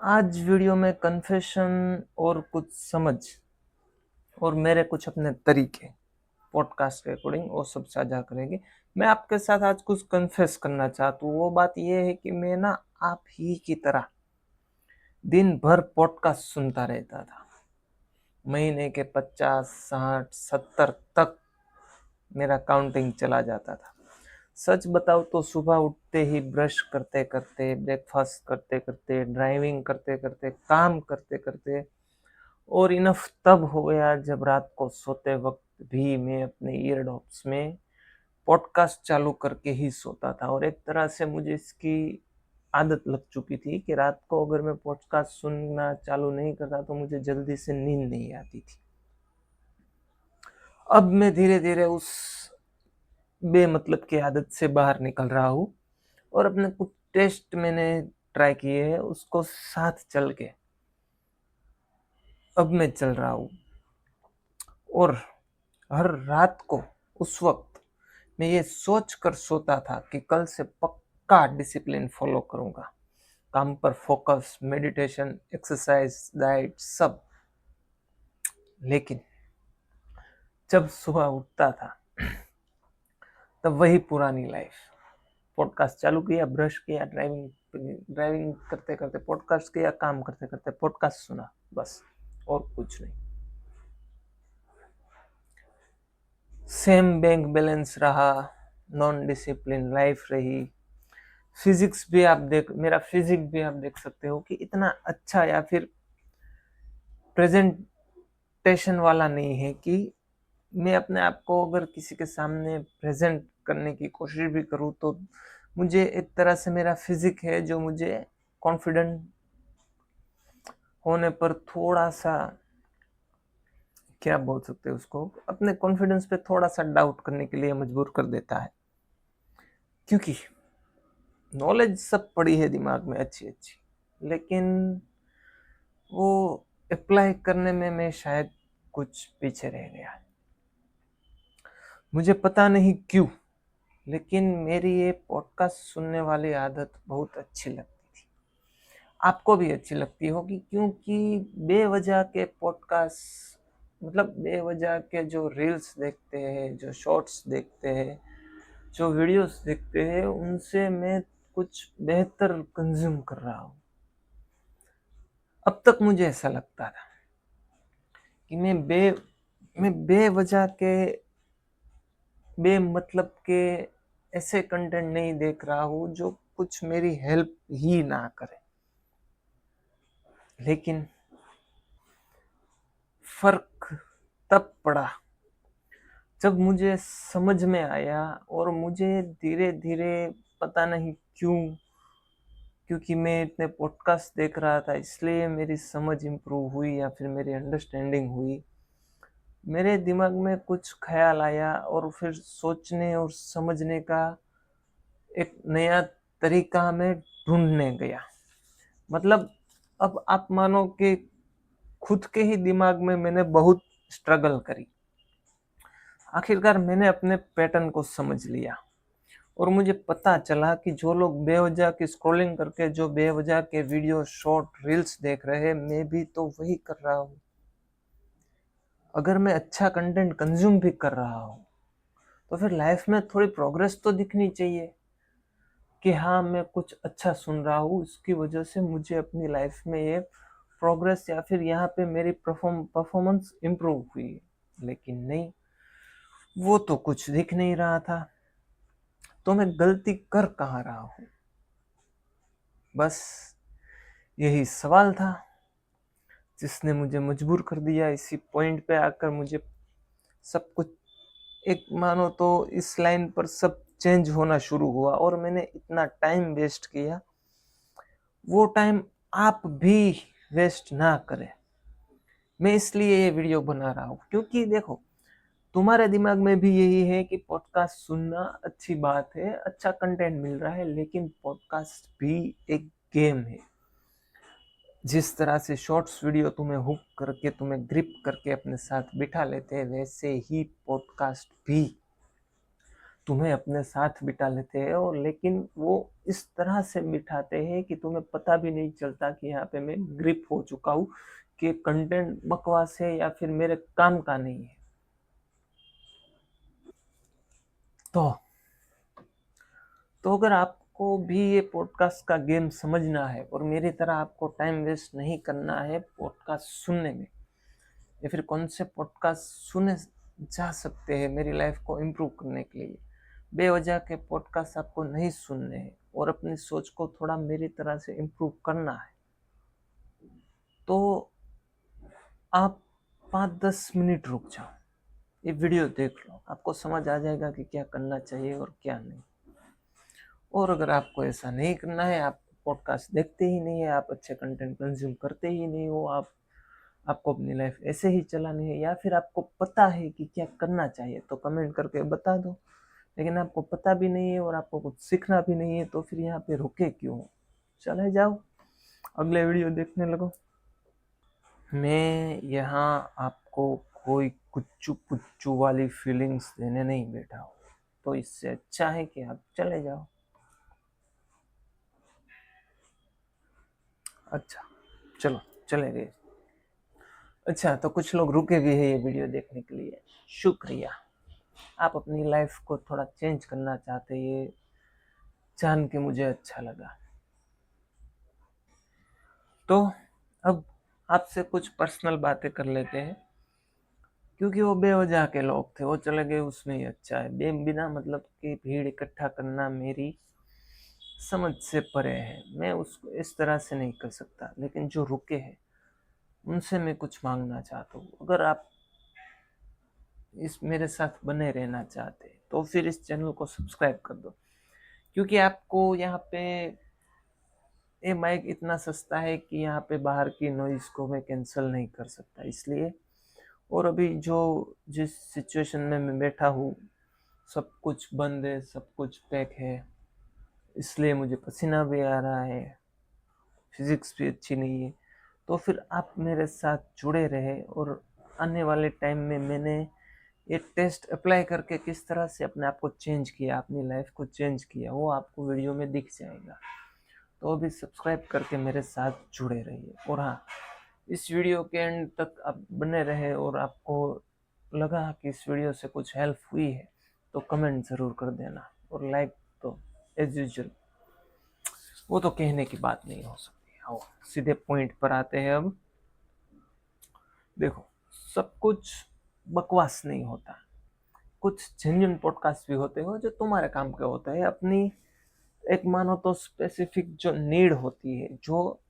आज वीडियो में कन्फेशन और कुछ समझ और मेरे कुछ अपने तरीके पॉडकास्ट के अकॉर्डिंग वो सब साझा करेंगे। मैं आपके साथ आज कुछ कन्फेस करना चाहता हूँ। वो बात ये है कि मैं ना आप ही की तरह दिन भर पॉडकास्ट सुनता रहता था। महीने के 50, 60, 70 तक मेरा काउंटिंग चला जाता था। सच बताओ तो सुबह उठते ही, ब्रश करते करते, ब्रेकफास्ट करते करते, ड्राइविंग करते करते, काम करते करते, और इनफ तब हो गया जब रात को सोते वक्त भी मैं अपने ईयरडॉप्स में पॉडकास्ट चालू करके ही सोता था। और एक तरह से मुझे इसकी आदत लग चुकी थी कि रात को अगर मैं पॉडकास्ट सुनना चालू नहीं करता तो मुझे जल्दी से नींद नहीं आती थी। अब मैं धीरे धीरे उस बेमतलब की आदत से बाहर निकल रहा हूँ और अपने कुछ टेस्ट मैंने ट्राई किए हैं, उसको साथ चल के अब मैं चल रहा हूँ। और हर रात को उस वक्त मैं ये सोच कर सोता था कि कल से पक्का डिसिप्लिन फॉलो करूंगा, काम पर फोकस, मेडिटेशन, एक्सरसाइज, डाइट, सब। लेकिन जब सुबह उठता था तब वही पुरानी लाइफ। पॉडकास्ट चालू किया, ब्रश किया, ड्राइविंग करते करते पॉडकास्ट किया, काम करते करते पॉडकास्ट सुना, बस और कुछ नहीं। सेम बैंक बैलेंस रहा, नॉन डिसिप्लिन लाइफ रही। फिजिक्स भी आप देख मेरा फिजिक्स भी आप देख सकते हो कि इतना अच्छा या फिर प्रेजेंटेशन वाला नहीं है कि मैं अपने आप को अगर किसी के सामने प्रेजेंट करने की कोशिश भी करूँ तो मुझे एक तरह से मेरा फिजिक है जो मुझे कॉन्फिडेंट होने पर थोड़ा सा, क्या बोल सकते हैं उसको, अपने कॉन्फिडेंस पे थोड़ा सा डाउट करने के लिए मजबूर कर देता है। क्योंकि नॉलेज सब पड़ी है दिमाग में अच्छी अच्छी, लेकिन वो अप्लाई करने में मैं शायद कुछ पीछे रह गया। मुझे पता नहीं क्यों, लेकिन मेरी ये पॉडकास्ट सुनने वाली आदत बहुत अच्छी लगती थी। आपको भी अच्छी लगती होगी, क्योंकि बेवजह के पॉडकास्ट, मतलब बेवजह के जो रील्स देखते हैं, जो शॉर्ट्स देखते हैं, जो वीडियोस देखते हैं, उनसे मैं कुछ बेहतर कंज्यूम कर रहा हूँ। अब तक मुझे ऐसा लगता था कि मैं बेवजह के, बेमतलब के ऐसे कंटेंट नहीं देख रहा हूँ जो कुछ मेरी हेल्प ही ना करे। लेकिन फर्क तब पड़ा जब मुझे समझ में आया, और मुझे धीरे धीरे, पता नहीं क्यों, क्योंकि मैं इतने पॉडकास्ट देख रहा था इसलिए मेरी समझ इम्प्रूव हुई या फिर मेरी अंडरस्टैंडिंग हुई। मेरे दिमाग में कुछ ख्याल आया और फिर सोचने और समझने का एक नया तरीका मैं ढूंढने गया। मतलब अब आप मानो कि खुद के ही दिमाग में मैंने बहुत स्ट्रगल करी। आखिरकार मैंने अपने पैटर्न को समझ लिया और मुझे पता चला कि जो लोग बेवजह की स्क्रॉलिंग करके, जो बेवजह के वीडियो, शॉर्ट रील्स देख रहे हैं, मैं भी तो वही कर रहा हूँ। अगर मैं अच्छा कंटेंट कंज्यूम भी कर रहा हूँ तो फिर लाइफ में थोड़ी प्रोग्रेस तो दिखनी चाहिए कि हाँ, मैं कुछ अच्छा सुन रहा हूँ, इसकी वजह से मुझे अपनी लाइफ में ये प्रोग्रेस या फिर यहाँ पे मेरी परफॉर्मेंस इम्प्रूव हुई। लेकिन नहीं, वो तो कुछ दिख नहीं रहा था। तो मैं गलती कर कहाँ रहा हूँ, बस यही सवाल था जिसने मुझे मजबूर कर दिया। इसी पॉइंट पे आकर मुझे सब कुछ, एक मानो तो इस लाइन पर सब चेंज होना शुरू हुआ। और मैंने इतना टाइम वेस्ट किया, वो टाइम आप भी वेस्ट ना करें। मैं इसलिए ये वीडियो बना रहा हूँ क्योंकि देखो, तुम्हारे दिमाग में भी यही है कि पॉडकास्ट सुनना अच्छी बात है, अच्छा कंटेंट मिल रहा है, लेकिन पॉडकास्ट भी एक गेम है। जिस तरह से शॉर्ट्स वीडियो तुम्हें हुक करके, तुम्हें ग्रिप करके अपने साथ बिठा लेते हैं, वैसे ही पॉडकास्ट भी तुम्हें अपने साथ बिठा लेते हैं, और लेकिन वो इस तरह से बिठाते हैं कि तुम्हें पता भी नहीं चलता कि यहाँ पे मैं ग्रिप हो चुका हूँ कि कंटेंट बकवास है या फिर मेरे काम का नहीं है। तो अगर आपको भी ये पॉडकास्ट का गेम समझना है और मेरी तरह आपको टाइम वेस्ट नहीं करना है पॉडकास्ट सुनने में, या फिर कौन से पॉडकास्ट सुने जा सकते हैं मेरी लाइफ को इम्प्रूव करने के लिए, बेवजह के पॉडकास्ट आपको नहीं सुनने हैं और अपनी सोच को थोड़ा मेरी तरह से इम्प्रूव करना है, तो आप 5-10 मिनट रुक जाओ, ये वीडियो देख लो, आपको समझ आ जाएगा कि क्या करना चाहिए और क्या नहीं। और अगर आपको ऐसा नहीं करना है, आप पॉडकास्ट देखते ही नहीं है, आप अच्छे कंटेंट कंज्यूम करते ही नहीं हो, आपको अपनी लाइफ ऐसे ही चलानी है, या फिर आपको पता है कि क्या करना चाहिए, तो कमेंट करके बता दो। लेकिन आपको पता भी नहीं है और आपको कुछ सीखना भी नहीं है, तो फिर यहाँ पे रुके क्यों? चले जाओ, अगले वीडियो देखने लगो। मैं यहाँ आपको कोई कुच्चू पुच्चू वाली फीलिंग्स देने नहीं बैठा हूँ, तो इससे अच्छा है कि आप चले जाओ। अच्छा, चलो चले गए। अच्छा, तो कुछ लोग रुके भी है ये वीडियो देखने के लिए, शुक्रिया। आप अपनी लाइफ को थोड़ा चेंज करना चाहते, ये जान के मुझे अच्छा लगा। तो अब आपसे कुछ पर्सनल बातें कर लेते हैं, क्योंकि वो बेवजह के लोग थे, वो चले गए, उसमें ही अच्छा है। बिना मतलब की भीड़ इकट्ठा करना मेरी समझ से परे है, मैं उसको इस तरह से नहीं कर सकता। लेकिन जो रुके हैं उनसे मैं कुछ मांगना चाहता हूँ, अगर आप इस मेरे साथ बने रहना चाहते हैं तो फिर इस चैनल को सब्सक्राइब कर दो, क्योंकि आपको यहाँ पे ये माइक इतना सस्ता है कि यहाँ पे बाहर की नॉइज को मैं कैंसिल नहीं कर सकता, इसलिए। और अभी जो जिस सिचुएशन में मैं बैठा हूँ, सब कुछ बंद है, सब कुछ पैक है, इसलिए मुझे पसीना भी आ रहा है, फिजिक्स भी अच्छी नहीं है। तो फिर आप मेरे साथ जुड़े रहे, और आने वाले टाइम में मैंने ये टेस्ट अप्लाई करके किस तरह से अपने आप को चेंज किया, अपनी लाइफ को चेंज किया, वो आपको वीडियो में दिख जाएगा। तो अभी सब्सक्राइब करके मेरे साथ जुड़े रहिए। और हाँ, इस वीडियो के एंड तक आप बने रहे और आपको लगा कि इस वीडियो से कुछ हेल्प हुई है, तो कमेंट ज़रूर कर देना, और लाइक तो एज यूजल वो तो कहने की बात नहीं हो सकती। आओ सीधे पॉइंट पर आते हैं अब। देखो, सब कुछ बकवास नहीं होता, कुछ जेन्युइन पॉडकास्ट भी होते हो जो तुम्हारे काम के होते हैं। अपनी एक मानो तो स्पेसिफिक जो नीड होती है, जो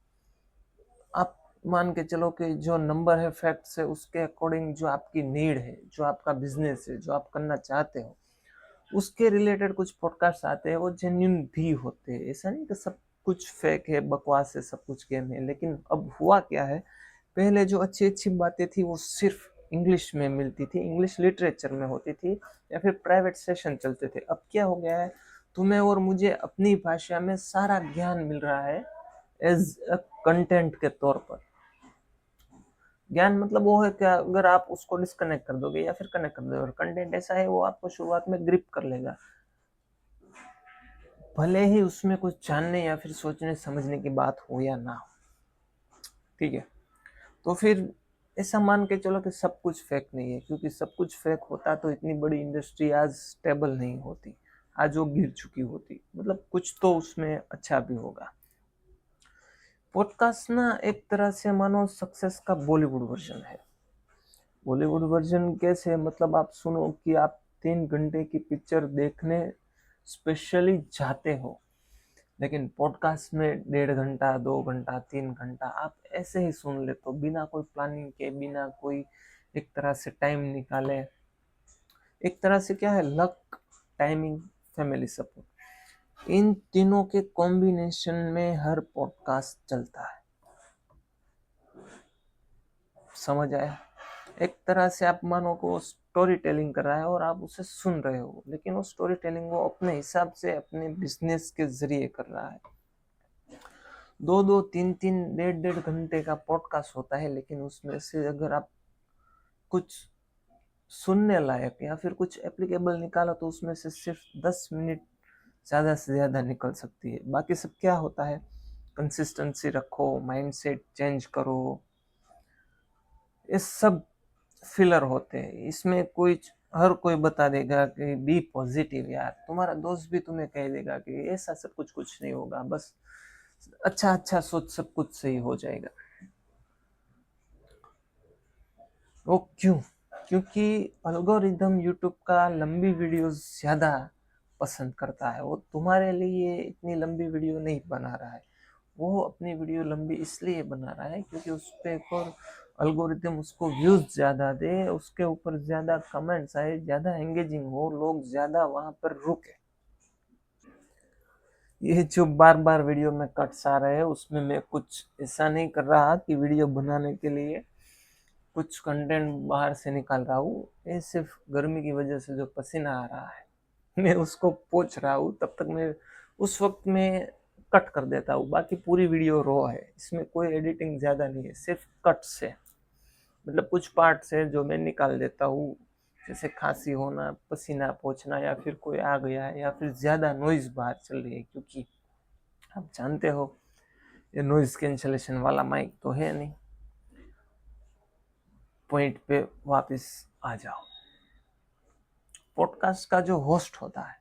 आप मान के चलो कि जो नंबर है फैक्ट्स है उसके अकॉर्डिंग जो आपकी नीड है, जो आपका बिजनेस है, जो आप करना चाहते हो, उसके रिलेटेड कुछ पॉडकास्ट आते हैं, वो जेन्युइन भी होते हैं। ऐसा नहीं कि सब कुछ फेक है, बकवास है, सब कुछ गेम है। लेकिन अब हुआ क्या है, पहले जो अच्छी अच्छी बातें थी वो सिर्फ इंग्लिश में मिलती थी, इंग्लिश लिटरेचर में होती थी, या फिर प्राइवेट सेशन चलते थे। अब क्या हो गया है, तुम्हें और मुझे अपनी भाषा में सारा ज्ञान मिल रहा है एज अ कंटेंट के तौर पर। ज्ञान मतलब वो है कि अगर आप उसको डिस्कनेक्ट कर दोगे या फिर कनेक्ट कर दोगे, और कंटेंट ऐसा है वो आपको शुरुआत में ग्रिप कर लेगा, भले ही उसमें कुछ जानने या फिर सोचने समझने की बात हो या ना हो। ठीक है, तो फिर ऐसा मान के चलो कि सब कुछ फेक नहीं है, क्योंकि सब कुछ फेक होता तो इतनी बड़ी इंडस्ट्री आज स्टेबल नहीं होती, आज वो गिर चुकी होती। मतलब कुछ तो उसमें अच्छा भी होगा। पॉडकास्ट ना एक तरह से मानो सक्सेस का बॉलीवुड वर्जन है। बॉलीवुड वर्जन कैसे, मतलब आप सुनो कि आप 3 घंटे की पिक्चर देखने स्पेशली जाते हो, लेकिन पॉडकास्ट में 1.5 घंटा, 2 घंटा, 3 घंटा आप ऐसे ही सुन लेते हो, बिना कोई प्लानिंग के, बिना कोई एक तरह से टाइम निकाले। एक तरह से क्या है, लक, टाइमिंग, फैमिली सपोर्ट, इन तीनों के कॉम्बिनेशन में हर पॉडकास्ट चलता है। समझ आया? एक तरह से आप मानो को स्टोरी टेलिंग कर रहा है और आप उसे सुन रहे हो, लेकिन वो स्टोरी टेलिंग वो अपने हिसाब से अपने बिजनेस के जरिए कर रहा है। 2-2, 3-3, 1.5-1.5 घंटे का पॉडकास्ट होता है, लेकिन उसमें से अगर आप कुछ सुनने लायक या फिर कुछ एप्लीकेबल निकाला तो उसमें से सिर्फ 10 मिनट ज़्यादा से ज़्यादा निकल सकती है। बाकी सब क्या होता है, कंसिस्टेंसी रखो, माइंडसेट चेंज करो, ये सब फिलर होते हैं। इसमें कोई हर कोई बता देगा कि बी पॉजिटिव यार, तुम्हारा दोस्त भी तुम्हें कह देगा कि ऐसा सब कुछ नहीं होगा, बस अच्छा अच्छा सोच, सब कुछ सही हो जाएगा। वो क्यों? क्योंकि अल्गोरिदम यूट्यूब का लंबी वीडियोस ज़्यादा पसंद करता है। वो तुम्हारे लिए इतनी लंबी वीडियो नहीं बना रहा है, वो अपनी वीडियो लंबी इसलिए बना रहा है क्योंकि उस पर एक और अल्गोरिदम उसको व्यूज ज़्यादा दे, उसके ऊपर ज़्यादा कमेंट्स आए, ज़्यादा एंगेजिंग हो, लोग ज़्यादा वहाँ पर रुके। ये जो बार बार वीडियो में कट्स आ रहे हैं, उसमें मैं कुछ ऐसा नहीं कर रहा कि वीडियो बनाने के लिए कुछ कंटेंट बाहर से निकाल रहा हूँ। ये सिर्फ गर्मी की वजह से जो पसीना आ रहा है, मैं उसको पोंछ रहा हूँ। तब तक मैं उस वक्त में कट कर देता हूँ। बाकी पूरी वीडियो रो है, इसमें कोई एडिटिंग ज़्यादा नहीं है, सिर्फ कट से, मतलब कुछ पार्ट से जो मैं निकाल देता हूँ, जैसे खांसी होना, पसीना पोंछना, या फिर कोई आ गया है, या फिर ज़्यादा नॉइज़ बाहर चल रही है। क्योंकि आप जानते हो ये नॉइज़ कैंसलेशन वाला माइक तो है नहीं। पॉइंट पे वापस आ जाओ। पॉडकास्ट का जो होस्ट होता है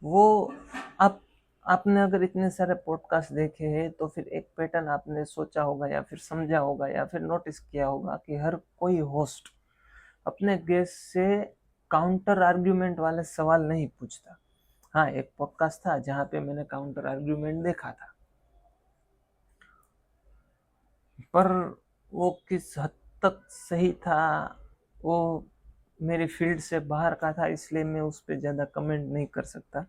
वो, आप आपने अगर इतने सारे पॉडकास्ट देखे हैं तो फिर एक पैटर्न आपने सोचा होगा या फिर समझा होगा या फिर नोटिस किया होगा कि हर कोई होस्ट अपने गेस्ट से काउंटर आर्ग्यूमेंट वाले सवाल नहीं पूछता। हाँ, एक पॉडकास्ट था जहाँ पे मैंने काउंटर आर्ग्यूमेंट देखा था, पर वो किस हद तक सही था, वो मेरी फील्ड से बाहर का था, इसलिए मैं उस पर ज़्यादा कमेंट नहीं कर सकता।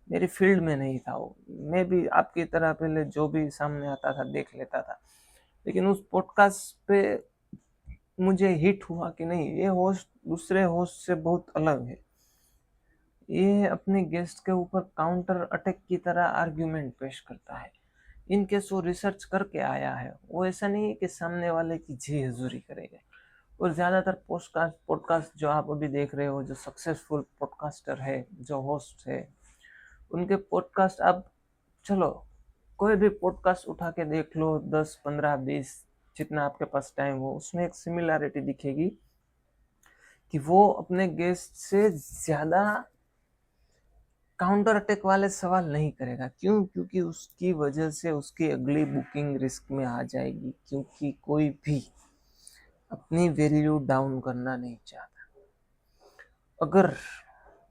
मेरी फील्ड में नहीं था वो। मैं भी आपकी तरह पहले जो भी सामने आता था देख लेता था, लेकिन उस पॉडकास्ट पे मुझे हिट हुआ कि नहीं, ये होस्ट दूसरे होस्ट से बहुत अलग है। ये अपने गेस्ट के ऊपर काउंटर अटैक की तरह आर्ग्यूमेंट पेश करता है। इनके वो रिसर्च करके आया है, वो ऐसा नहीं है कि सामने वाले की जी हजूरी करेगा। और ज़्यादातर पॉडकास्ट पॉडकास्ट जो आप अभी देख रहे हो, जो सक्सेसफुल पॉडकास्टर है, जो होस्ट है, उनके पॉडकास्ट आप, चलो कोई भी पॉडकास्ट उठा के देख लो, 10 15 20, जितना आपके पास टाइम हो, उसमें एक सिमिलैरिटी दिखेगी कि वो अपने गेस्ट से ज़्यादा काउंटर अटैक वाले सवाल नहीं करेगा। क्यों? क्योंकि उसकी वजह से उसकी अगली बुकिंग रिस्क में आ जाएगी, क्योंकि कोई भी अपनी वैल्यू डाउन करना नहीं चाहता। अगर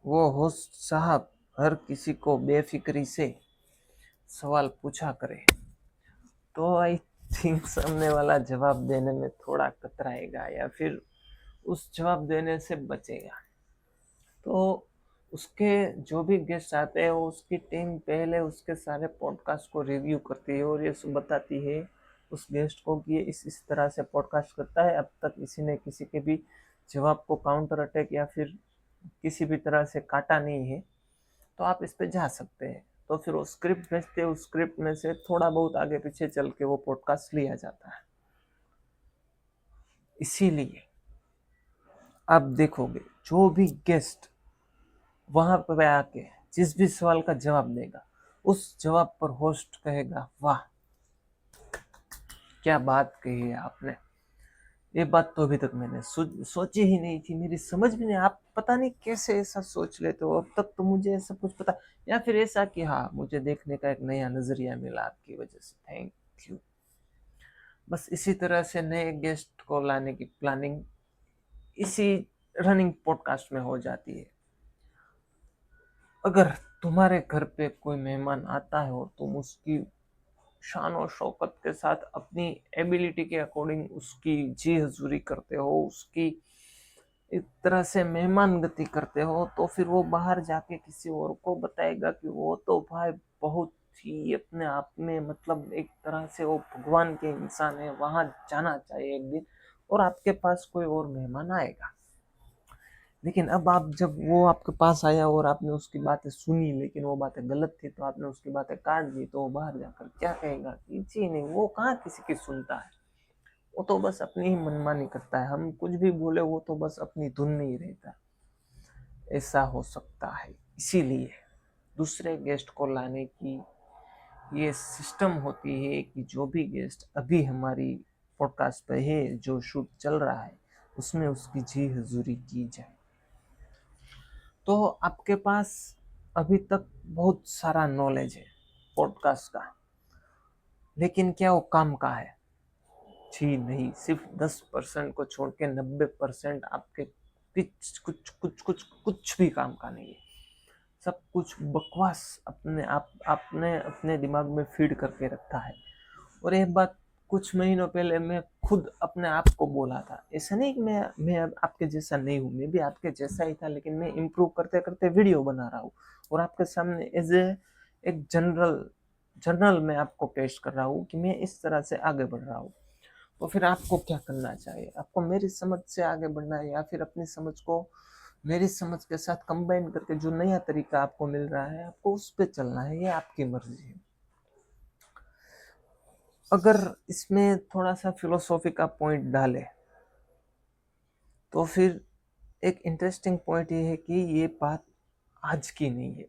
वो होस्ट साहब हर किसी को बेफिक्री से सवाल पूछा करे तो आई थिंक सामने वाला जवाब देने में थोड़ा कतराएगा या फिर उस जवाब देने से बचेगा। तो उसके जो भी गेस्ट आते हैं, वो उसकी टीम पहले उसके सारे पॉडकास्ट को रिव्यू करती है और ये बताती है उस गेस्ट को कि ये इस तरह से पॉडकास्ट करता है, अब तक इसी ने किसी के भी जवाब को काउंटर अटैक या फिर किसी भी तरह से काटा नहीं है, तो आप इस पे जा सकते हैं। तो फिर वो स्क्रिप्ट भेजते हैं, उस स्क्रिप्ट में से थोड़ा बहुत आगे पीछे चल के वो पॉडकास्ट लिया जाता है। इसीलिए आप देखोगे जो भी गेस्ट वहां पर आके जिस भी सवाल का जवाब देगा, उस जवाब पर होस्ट कहेगा, वाह क्या बात कही है आपने, ये बात तो अभी तक मैंने सोची ही नहीं थी, मेरी समझ में नहीं, आप पता नहीं कैसे ऐसा सोच लेते हो, अब तक तो मुझे ऐसा कुछ पता। या फिर ऐसा कि हाँ, मुझे देखने का एक नया नजरिया मिला आपकी वजह से, थैंक यू। बस इसी तरह से नए गेस्ट को लाने की प्लानिंग इसी रनिंग पॉडकास्ट में हो जाती है। अगर तुम्हारे घर पे कोई मेहमान आता है और तुम उसकी शान और शौकत के साथ अपनी एबिलिटी के अकॉर्डिंग उसकी जी हजूरी करते हो, उसकी एक तरह से मेहमान गति करते हो, तो फिर वो बाहर जाके किसी और को बताएगा कि वो तो भाई बहुत ही अपने आप में, मतलब एक तरह से वो भगवान के इंसान है, वहां जाना चाहिए एक दिन। और आपके पास कोई और मेहमान आएगा, लेकिन अब आप, जब वो आपके पास आया और आपने उसकी बातें सुनी लेकिन वो बातें गलत थी, तो आपने उसकी बातें काट दी, तो वो बाहर जाकर क्या कहेगा कि जी नहीं, वो कहाँ किसी की सुनता है, वो तो बस अपनी ही मनमानी करता है, हम कुछ भी बोले वो तो बस अपनी धुन में ही रहता है। ऐसा हो सकता है, इसीलिए दूसरे गेस्ट को लाने की ये सिस्टम होती है कि जो भी गेस्ट अभी हमारी पॉडकास्ट पे है, जो शूट चल रहा है, उसमें उसकी जी हजूरी की जाए। तो आपके पास अभी तक बहुत सारा नॉलेज है पॉडकास्ट का, लेकिन क्या वो काम का है? जी नहीं, सिर्फ 10% को छोड़ के 90% आपके कुछ भी काम का नहीं है। सब कुछ बकवास आपने अपने दिमाग में फीड करके रखा है। और एक बात कुछ महीनों पहले मैं खुद अपने आप को बोला था, ऐसा नहीं कि मैं अब आपके जैसा नहीं हूँ, मैं भी आपके जैसा ही था, लेकिन मैं इम्प्रूव करते करते वीडियो बना रहा हूँ और आपके सामने एज ए एक जनरल मैं आपको पेश कर रहा हूँ कि मैं इस तरह से आगे बढ़ रहा हूँ। तो फिर आपको क्या करना चाहिए? आपको मेरी समझ से आगे बढ़ना है या फिर अपनी समझ को मेरी समझ के साथ कंबाइन करके जो नया तरीका आपको मिल रहा है आपको उस पर चलना है, ये आपकी मर्जी है। अगर इसमें थोड़ा सा फिलोसॉफी का पॉइंट डाले तो फिर एक इंटरेस्टिंग पॉइंट ये है कि ये बात आज की नहीं है,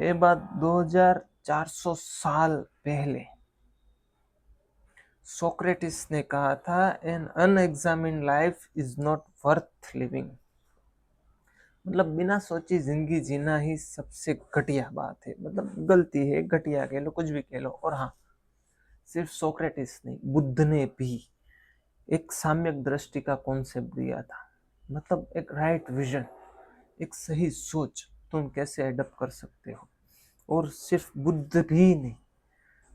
ये बात 2400 साल पहले सोक्रेटिस ने कहा था, an unexamined life is not worth living. मतलब बिना सोची जिंदगी जीना ही सबसे घटिया बात है, मतलब गलती है, घटिया कह लो, कुछ भी कह लो। और हाँ, सिर्फ सोक्रेटिस नहीं, बुद्ध ने भी एक साम्यक दृष्टि का कॉन्सेप्ट दिया था, मतलब एक राइट विजन, एक सही सोच तुम कैसे एडप्ट कर सकते हो। और सिर्फ बुद्ध भी नहीं,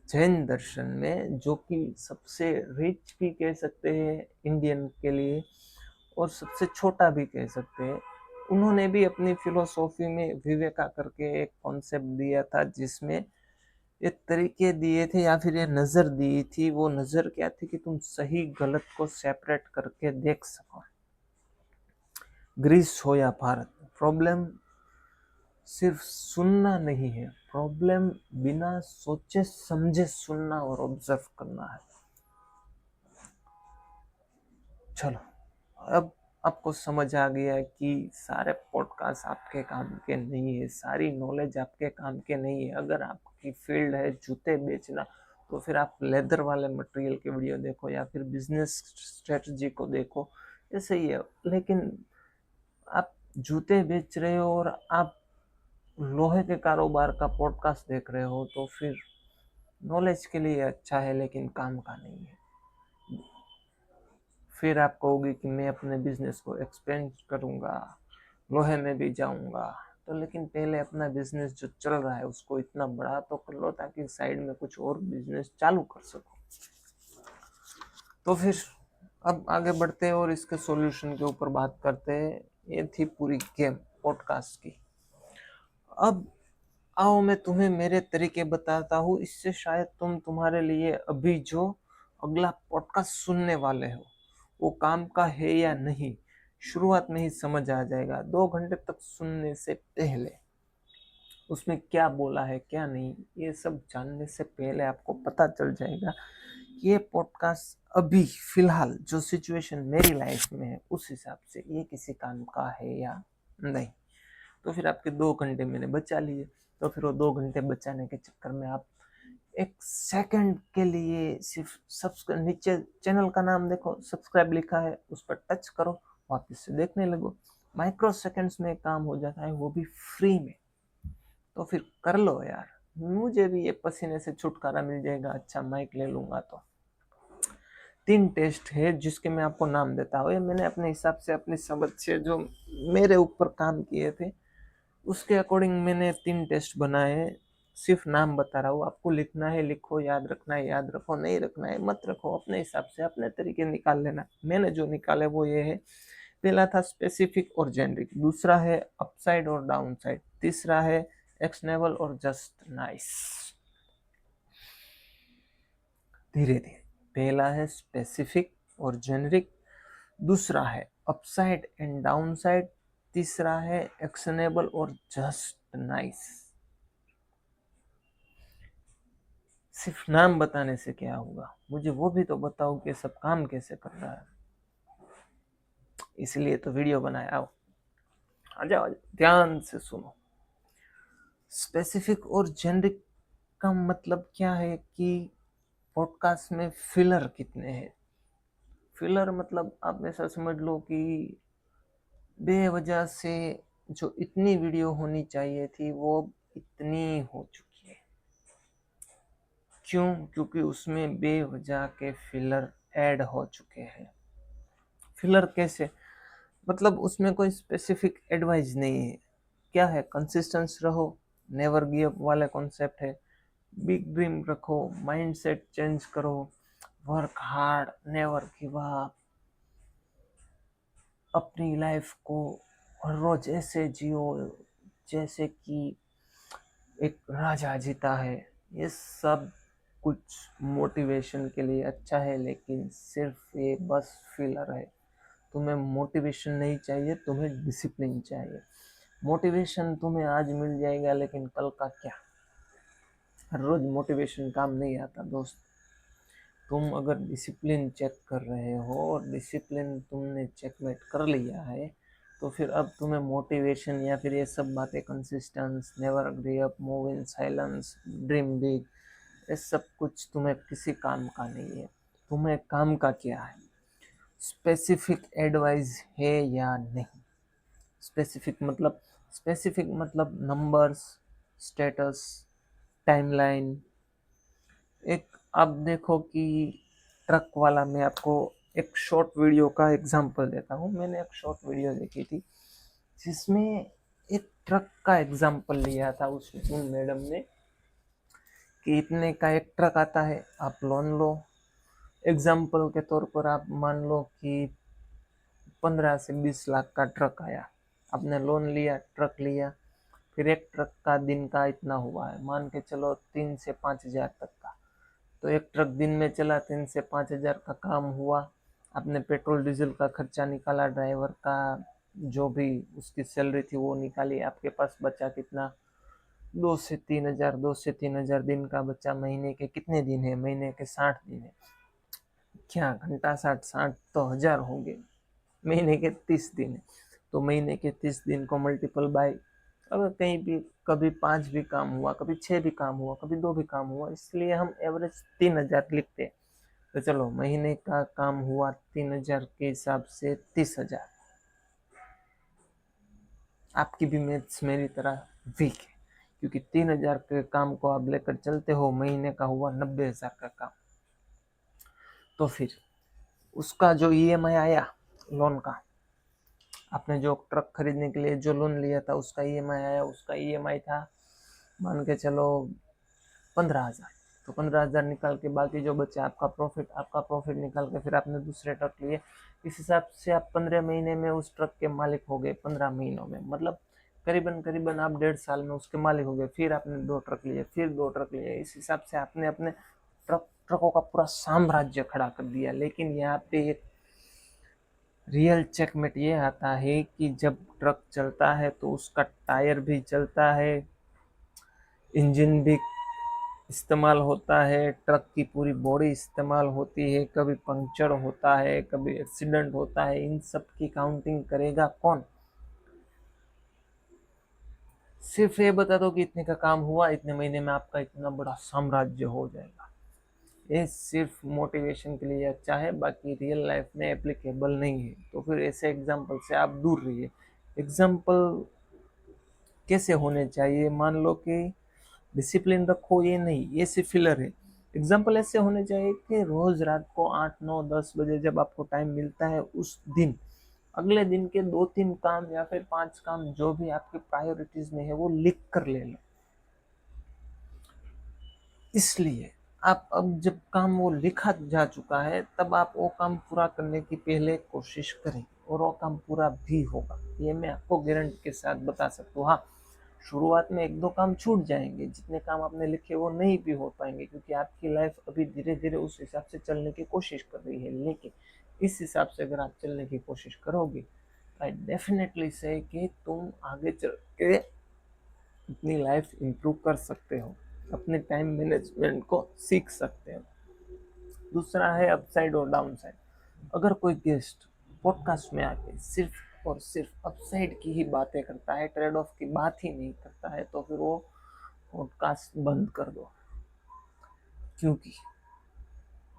जैन दर्शन में, जो कि सबसे रिच भी कह सकते हैं इंडियन के लिए और सबसे छोटा भी कह सकते हैं, उन्होंने भी अपनी फिलोसॉफी में विवेका करके एक कॉन्सेप्ट दिया था, जिसमें ये तरीके दिए थे या फिर ये नजर दी थी। वो नजर क्या थी कि तुम सही गलत को सेपरेट करके देख सको। ग्रीस हो या भारत, प्रॉब्लम सिर्फ सुनना नहीं है, प्रॉब्लम बिना सोचे समझे सुनना और ऑब्जर्व करना है। चलो, अब आपको समझ आ गया कि सारे पॉडकास्ट आपके काम के नहीं है, सारी नॉलेज आपके काम के नहीं है। अगर आपकी फील्ड है जूते बेचना, तो फिर आप लेदर वाले मटेरियल के वीडियो देखो या फिर बिजनेस स्ट्रेटजी को देखो, ऐसे ही है। लेकिन आप जूते बेच रहे हो और आप लोहे के कारोबार का पॉडकास्ट देख रहे हो, तो फिर नॉलेज के लिए अच्छा है लेकिन काम का नहीं है। फिर आप कहोगे कि मैं अपने बिजनेस को एक्सपेंड करूंगा, लोहे में भी जाऊंगा, तो लेकिन पहले अपना बिजनेस जो चल रहा है उसको इतना बड़ा तो कर लो ताकि साइड में कुछ और बिजनेस चालू कर सको। तो फिर अब आगे बढ़ते हैं और इसके सॉल्यूशन के ऊपर बात करते हैं। ये थी पूरी गेम पॉडकास्ट की। अब आओ मैं तुम्हें मेरे तरीके बताता हूँ, इससे शायद तुम्हारे लिए अभी जो अगला पॉडकास्ट सुनने वाले हो वो काम का है या नहीं, शुरुआत में ही समझ आ जाएगा। 2 घंटे तक सुनने से पहले उसमें क्या बोला है क्या नहीं, ये सब जानने से पहले आपको पता चल जाएगा कि ये पॉडकास्ट अभी फिलहाल जो सिचुएशन मेरी लाइफ में है उस हिसाब से ये किसी काम का है या नहीं। तो फिर आपके 2 घंटे मैंने बचा लिए। तो फिर वो 2 घंटे बचाने के चक्कर में आप 1 सेकंड के लिए सिर्फ सब्सक्राइब, नीचे चैनल का नाम देखो, सब्सक्राइब लिखा है, उस पर टच करो, वापस से देखने लगो। माइक्रो सेकंड्स में काम हो जाता है, वो भी फ्री में। तो फिर कर लो यार, मुझे भी ये पसीने से छुटकारा मिल जाएगा। अच्छा माइक ले लूंगा तो 3 टेस्ट है जिसके मैं आपको नाम देता हूँ। ये मैंने अपने हिसाब से अपनी समझ से जो मेरे ऊपर काम किए थे उसके अकॉर्डिंग मैंने 3 टेस्ट बनाए। सिर्फ नाम बता रहा हूँ, आपको लिखना है लिखो, याद रखना है याद रखो, नहीं रखना है मत रखो, अपने हिसाब से अपने तरीके निकाल लेना। मैंने जो निकाले वो ये है। पहला था स्पेसिफिक और जेनरिक, दूसरा है अपसाइड और डाउनसाइड, तीसरा है एक्शनेबल और जस्ट नाइस। धीरे धीरे, पहला है स्पेसिफिक और जेनरिक, दूसरा है अपसाइड एंड डाउनसाइड, तीसरा है एक्शनेबल और जस्ट नाइस। सिर्फ नाम बताने से क्या होगा, मुझे वो भी तो बताओ कि सब काम कैसे कर रहा है। इसलिए तो वीडियो बनाया। आओ, आ जाओ, ध्यान से सुनो। स्पेसिफिक और जेनरिक का मतलब क्या है कि पॉडकास्ट में फिलर कितने हैं। फिलर मतलब आप ऐसा समझ लो कि बेवजह से जो इतनी वीडियो होनी चाहिए थी वो इतनी हो चुकी है। क्यों? क्योंकि उसमें बेवजह के फिलर ऐड हो चुके हैं। फिलर कैसे? मतलब उसमें कोई स्पेसिफिक एडवाइस नहीं है। क्या है? कंसिस्टेंस रहो, नेवर गिव अप वाला कॉन्सेप्ट है। बिग ड्रीम रखो, माइंडसेट चेंज करो, work hard, never give up. अपनी लाइफ को हर रोज ऐसे जियो जैसे कि एक राजा जीता है। ये सब कुछ मोटिवेशन के लिए अच्छा है, लेकिन सिर्फ ये बस फिलर है। तुम्हें मोटिवेशन नहीं चाहिए, तुम्हें डिसिप्लिन चाहिए। मोटिवेशन तुम्हें आज मिल जाएगा, लेकिन कल का क्या? हर रोज मोटिवेशन काम नहीं आता दोस्त। तुम अगर डिसिप्लिन चेक कर रहे हो और डिसिप्लिन तुमने चेकमेट कर लिया है, तो फिर अब तुम्हें मोटिवेशन या फिर ये सब बातें, consistence, never give up, move in silence, dream big, ये सब कुछ तुम्हें किसी काम का नहीं है। तुम्हें काम का क्या है? स्पेसिफिक एडवाइस है या नहीं? स्पेसिफिक मतलब नंबर्स, स्टेटस, टाइमलाइन। एक आप देखो कि ट्रक वाला, मैं आपको एक शॉर्ट वीडियो का एग्जांपल देता हूँ। मैंने एक शॉर्ट वीडियो देखी थी जिसमें एक ट्रक का एग्जांपल लिया था उन मैडम ने कि इतने का एक ट्रक आता है, आप लोन लो। एग्जांपल के तौर पर आप मान लो कि 15 से 20 लाख का ट्रक आया, आपने लोन लिया, ट्रक लिया, फिर एक ट्रक का दिन का इतना हुआ है, मान के चलो 3 से 5 हजार तक का। तो एक ट्रक दिन में चला, 3 से 5 हजार का काम हुआ। आपने पेट्रोल डीजल का खर्चा निकाला, ड्राइवर का जो भी उसकी सैलरी थी वो निकाली, आपके पास बचा कितना? 2 से 3 हजार। 2 से 3 हजार दिन का बचा। महीने के कितने दिन है? महीने के 60 दिन है। क्या घंटा 60 तो हजार हो गए। महीने के 30 दिन है, तो महीने के 30 दिन को मल्टीपल बाय, अगर कहीं भी कभी 5 भी काम हुआ, कभी 6 भी काम हुआ, कभी 2 भी काम हुआ, इसलिए हम एवरेज 3 हजार लिखते हैं। तो चलो, महीने का काम हुआ 3 हजार के हिसाब से 30 हजार। आपकी भी मैथ्स मेरी तरह वीक है, क्योंकि 3 हजार के काम को आप लेकर चलते हो, महीने का हुआ 90 हजार का काम। तो फिर उसका जो ईएमआई आया लोन का, आपने जो ट्रक खरीदने के लिए जो लोन लिया था उसका ईएमआई आया, उसका ईएमआई था मान के चलो 15 हजार। तो 15 हजार निकाल के बाकी जो बचे आपका प्रॉफिट निकाल के फिर आपने दूसरे ट्रक लिए। इस हिसाब से आप 15 महीने में उस ट्रक के मालिक हो गए। 15 महीनों में मतलब करीबन करीबन आप 1.5 साल में उसके मालिक हो गए। फिर आपने 2 ट्रक लिए, फिर 2 ट्रक लिए। इस हिसाब से आपने अपने ट्रकों का पूरा साम्राज्य खड़ा कर दिया। लेकिन यहाँ पे एक रियल चेकमेट ये आता है कि जब ट्रक चलता है तो उसका टायर भी चलता है, इंजन भी इस्तेमाल होता है, ट्रक की पूरी बॉडी इस्तेमाल होती है, कभी पंक्चर होता है, कभी एक्सीडेंट होता है। इन सब की काउंटिंग करेगा कौन? सिर्फ ये बता दो कि इतने का काम हुआ, इतने महीने में आपका इतना बड़ा साम्राज्य हो जाएगा। ये सिर्फ मोटिवेशन के लिए अच्छा है, बाकी रियल लाइफ में एप्लीकेबल नहीं है। तो फिर ऐसे एग्जाम्पल से आप दूर रहिए। एग्जाम्पल कैसे होने चाहिए? मान लो कि डिसिप्लिन रखो, ये नहीं, ये सिर्फ फिलर है। एग्जाम्पल ऐसे होने चाहिए कि रोज रात को 8 9 10 बजे जब आपको टाइम मिलता है, उस दिन अगले दिन के 2 3 काम या फिर 5 काम जो भी आपके प्रायोरिटीज में है वो लिख कर ले लो। इसलिए आप अब जब काम वो लिखा जा चुका है, तब आप वो काम पूरा करने की पहले कोशिश करें और वो काम पूरा भी होगा। ये मैं आपको गारंटी के साथ बता सकता हूँ। हाँ, शुरुआत में 1 2 काम छूट जाएंगे, जितने काम आपने लिखे वो नहीं भी हो पाएंगे, क्योंकि आपकी लाइफ अभी धीरे धीरे उस हिसाब से चलने की कोशिश कर रही है। लेकिन इस हिसाब से अगर आप चलने की कोशिश करोगे, आई डेफिनेटली से कि तुम आगे चल के अपनी लाइफ इम्प्रूव कर सकते हो। अपने टाइम मैनेजमेंट को सीख सकते हो। दूसरा है अपसाइड और डाउन साइड। अगर कोई गेस्ट पॉडकास्ट में आके सिर्फ और सिर्फ अपसाइड की ही बातें करता है, ट्रेड ऑफ की बात ही नहीं करता है, तो फिर वो पॉडकास्ट बंद कर दो। क्योंकि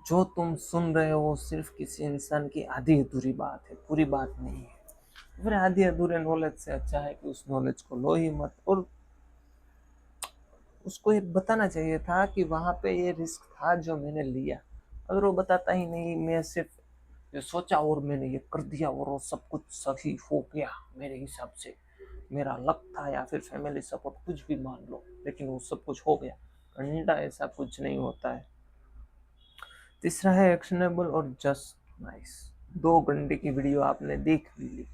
जो तुम सुन रहे हो सिर्फ किसी इंसान की आधी अधूरी बात है, पूरी बात नहीं है। फिर आधी अधूरे नॉलेज से अच्छा है कि उस नॉलेज को लो ही मत। और उसको ये बताना चाहिए था कि वहां पे ये रिस्क था जो मैंने लिया। अगर वो बताता ही नहीं, मैं सिर्फ ये सोचा और मैंने ये कर दिया और वो सब कुछ सही हो गया मेरे हिसाब से, मेरा लक था या फिर फैमिली सपोर्ट, कुछ भी मान लो, लेकिन वो सब कुछ हो गया। घंटा ऐसा कुछ नहीं होता है। तीसरा है एक्शनेबल और जस्ट नाइस। 2 घंटे की वीडियो आपने देख ली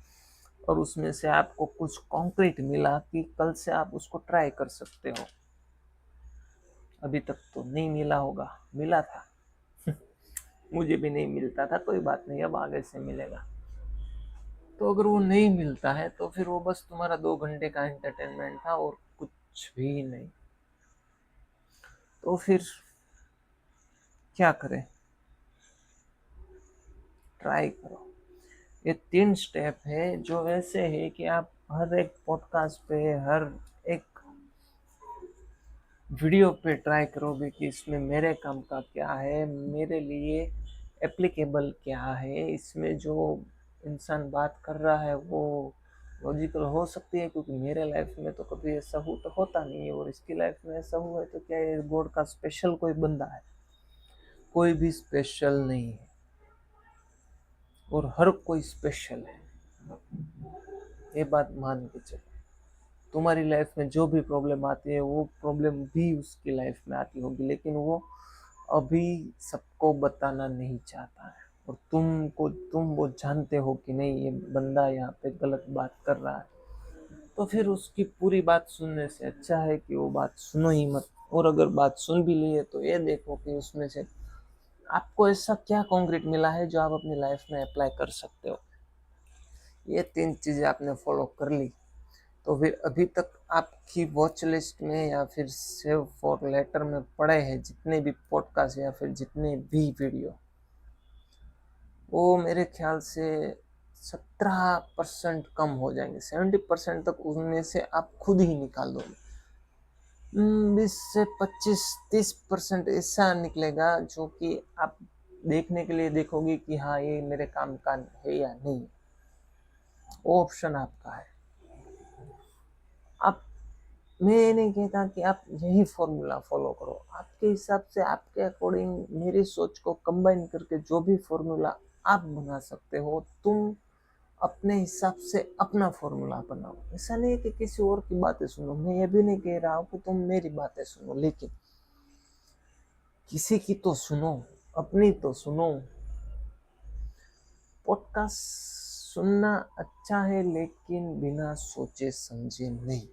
और उसमें से आपको कुछ कॉन्क्रीट मिला कि कल से आप उसको ट्राई कर सकते हो। अभी तक तो नहीं मिला होगा, मिला था मुझे भी नहीं मिलता था, कोई बात नहीं, अब आगे से मिलेगा। तो अगर वो नहीं मिलता है तो फिर वो बस तुम्हारा 2 घंटे का एंटरटेनमेंट था और कुछ भी नहीं। तो फिर क्या करें? ट्राई करो। ये 3 स्टेप है जो ऐसे है कि आप हर एक पॉडकास्ट पे, हर एक वीडियो पे ट्राई करोगे कि इसमें मेरे काम का क्या है, मेरे लिए एप्लीकेबल क्या है, इसमें जो इंसान बात कर रहा है वो लॉजिकल हो सकती है, क्योंकि मेरे लाइफ में तो कभी ऐसा हो तो होता नहीं है, और इसकी लाइफ में ऐसा हुआ है तो क्या ये गॉड का स्पेशल कोई बंदा है? कोई भी स्पेशल नहीं है, और हर कोई स्पेशल है, ये बात मान के चलो। तुम्हारी लाइफ में जो भी प्रॉब्लम आती है वो प्रॉब्लम भी उसकी लाइफ में आती होगी, लेकिन वो अभी सबको बताना नहीं चाहता है, और तुम वो जानते हो कि नहीं, ये बंदा यहाँ पे गलत बात कर रहा है। तो फिर उसकी पूरी बात सुनने से अच्छा है कि वो बात सुनो ही मत। और अगर बात सुन भी ली है तो ये देखो कि उसमें से आपको ऐसा क्या कॉन्क्रीट मिला है जो आप अपनी लाइफ में अप्लाई कर सकते हो। ये 3 चीजें आपने फॉलो कर ली तो फिर अभी तक आपकी वॉच लिस्ट में या फिर सेव फॉर लेटर में पड़े हैं जितने भी पॉडकास्ट या फिर जितने भी वीडियो, वो मेरे ख्याल से 17% कम हो जाएंगे। 70% तक उनमें से आप खुद ही निकाल दोगे। 20 से 25 30% ऐसा निकलेगा जो कि आप देखने के लिए देखोगे कि हाँ ये मेरे काम का है या नहीं। वो ऑप्शन आपका है। आप, मैं नहीं कहता कि आप यही फॉर्मूला फॉलो करो, आपके हिसाब से, आपके अकॉर्डिंग, मेरी सोच को कंबाइन करके जो भी फॉर्मूला आप बना सकते हो, तुम अपने हिसाब से अपना फॉर्मूला बनाओ। ऐसा नहीं है कि किसी और की बातें सुनो, मैं ये भी नहीं कह रहा हूँ कि तुम मेरी बातें सुनो, लेकिन किसी की तो सुनो, अपनी तो सुनो। पॉडकास्ट सुनना अच्छा है लेकिन बिना सोचे समझे नहीं।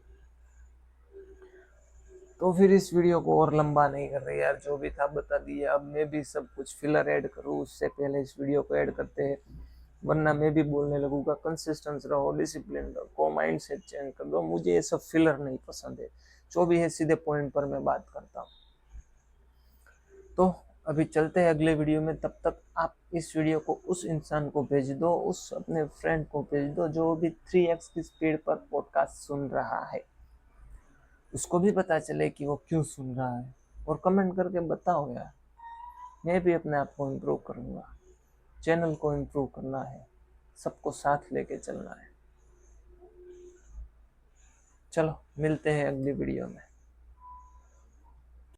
तो फिर इस वीडियो को और लंबा नहीं कर रहे यार, जो भी था बता दिया। अब मैं भी सब कुछ फिलर ऐड करूँ उससे पहले इस वीडियो को ऐड करते हैं, वरना मैं भी बोलने लगूंगा। कंसिस्टेंस रहो, डिसिप्लिन रखो, माइंड सेट चेंज कर दो। मुझे ये सब फिलर नहीं पसंद है, जो भी है सीधे पॉइंट पर मैं बात करता हूँ। तो अभी चलते हैं अगले वीडियो में। तब तक आप इस वीडियो को उस इंसान को भेज दो, उस अपने फ्रेंड को भेज दो जो भी 3x की स्पीड पर पॉडकास्ट सुन रहा है। उसको भी पता चले कि वो क्यों सुन रहा है, और कमेंट करके बताओ यार। मैं भी अपने आप को इम्प्रूव करूँगा, चैनल को इम्प्रूव करना है, सबको साथ लेके चलना है। चलो मिलते हैं अगली वीडियो में।